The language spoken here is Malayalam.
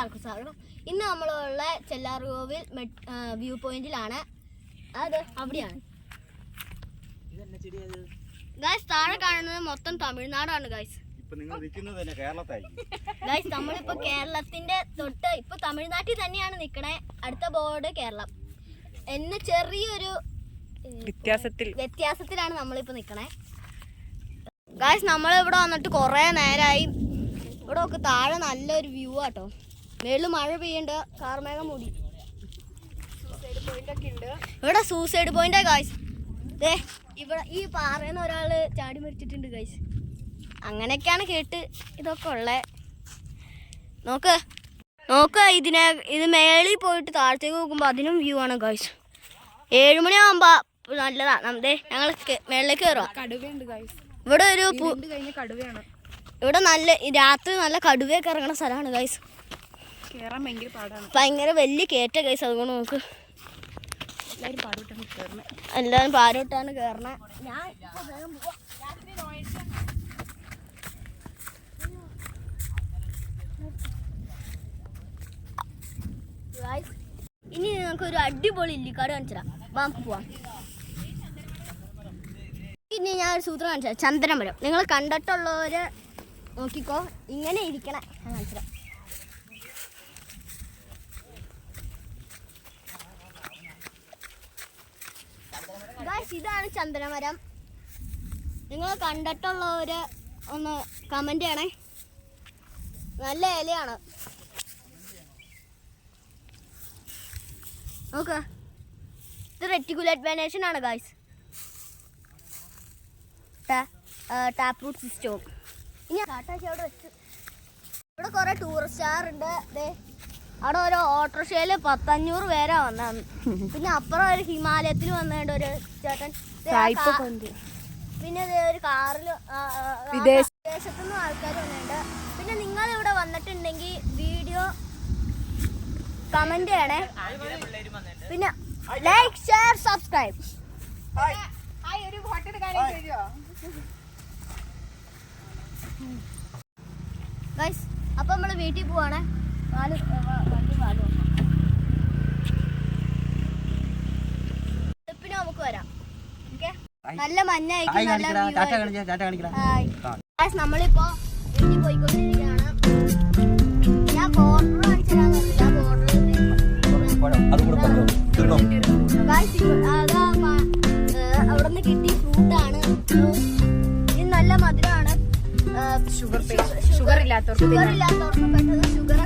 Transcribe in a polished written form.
എല്ലാവർക്കും സ്വാഗതം. ഇന്ന് നമ്മളുള്ള ചെല്ലാർകോവിൽ വ്യൂ പോയിന്റിലാണ്. അത് അവിടെയാണ് ഗൈസ്. താഴെ കാണുന്നത് മൊത്തം തമിഴ്നാടാണ് ഗൈസ്. ഗൈസ് നമ്മളിപ്പോ കേരളത്തിന്റെ തൊട്ട് ഇപ്പൊ തമിഴ്നാട്ടിൽ തന്നെയാണ് നിക്കണേ. അടുത്ത ബോർഡ് കേരളം എന്നെ ചെറിയൊരു വ്യത്യാസത്തിലാണ് നമ്മളിപ്പോ നിക്കണേ ഗൈസ്. നമ്മളിവിടെ വന്നിട്ട് കൊറേ നേരമായി. ഇവിടെ ഒക്കെ താഴെ നല്ലൊരു വ്യൂ ആട്ടോ. മേളിൽ മഴ പെയ്യണ്ട, കാർമേഘം മൂടി. ഇവിടെ സൂസൈഡ് പോയിന്റ് ഗൈസ്. ദേ ഇവിടെ ഈ പാറേന്ന് ഒരാള് ചാടി മരിച്ചിട്ടുണ്ട് ഗൈസ്. അങ്ങനെയൊക്കെയാണ് കേട്ട് ഇതൊക്കെ ഉള്ളേ. നോക്ക് ഇത് മേളിൽ പോയിട്ട് താഴത്തേക്ക് നോക്കുമ്പോൾ അതിനും വ്യൂ ആണ് ഗൈസ്. 7 മണിയാകുമ്പോ നല്ലതാ. ഞങ്ങൾ മേളിലേക്ക് കയറാം. ഇവിടെ ഒരു ഇവിടെ നല്ല രാത്രി നല്ല കടുവയൊക്കെ ഇറങ്ങുന്ന സ്ഥലമാണ് ഗൈസ്. ഭയങ്കര വലിയ കയറ്റ ഗൈസ്. അതുകൊണ്ട് നമുക്ക് എല്ലാവരും പാരോട്ടാണ് കയറണേ. ഇനി നമുക്ക് ഒരു അടിപൊളി ഇല്ലിക്കാട് കാണിച്ചുതരാം. നമുക്ക് പോവാം. ഇനി ഞാൻ ഒരു സൂത്രം കാണിച്ചുതരാം. ചന്ദനമരം നിങ്ങൾ കണ്ടിട്ടുള്ളവര് നോക്കിക്കോ. ഇങ്ങനെ ഇരിക്കണേ. ഞാൻ കാണിച്ചുതരാം. ഇതാണ് ചന്ദനമരം. നിങ്ങൾ കണ്ടിട്ടുള്ളവര് ഒന്ന് കമന്റ് ചെയ്യണേ. നല്ല ഇലയാണ്. നോക്ക്, ഇത് റെറ്റിക്കുലേറ്റ് വെനേഷൻ ആണ് ഗായ്സ്. ടാപ്പ് റൂട്ട് സിസ്റ്റവും. ഇനി ഇവിടെ കുറെ ടൂറിസ്റ്റുകാരുണ്ട്. അവിടെ ഒരു ഓട്ടോറിക്ഷയിൽ 10-500 പേരാ വന്നത്. പിന്നെ അപ്പുറം ഒരു ഹിമാലയത്തിൽ വന്നിട്ട് ഒരു ചേട്ടൻ. പിന്നെ ഒരു കാറിൽ വിദേശത്തുനിന്നും ആൾക്കാർ വന്നിട്ടുണ്ട്. പിന്നെ നിങ്ങൾ ഇവിടെ വന്നിട്ടുണ്ടെങ്കിൽ വീഡിയോ കമന്റ് ചെയ്യണേ. പിന്നെ ലൈക്ക്, ഷെയർ, സബ്സ്ക്രൈബ്. ഗൈസ് അപ്പൊ നമ്മള് വീട്ടിൽ പോവാണ്. പിന്നെ നമുക്ക് വരാം. നല്ല മഞ്ഞായിരിക്കും. നമ്മളിപ്പോ വീട്ടിൽ പോയിക്കൊണ്ടിരിക്കുകയാണ്. ഞാൻ ബോർഡർ കാണിച്ചു തരാൻ അവിടുന്ന് കിട്ടിയ ഫ്രൂട്ടാണ്. ഇത് നല്ല മധുരമാണ്. ഷുഗർ ഇല്ലാത്തവർക്ക് പെട്ടെന്ന് ഷുഗർ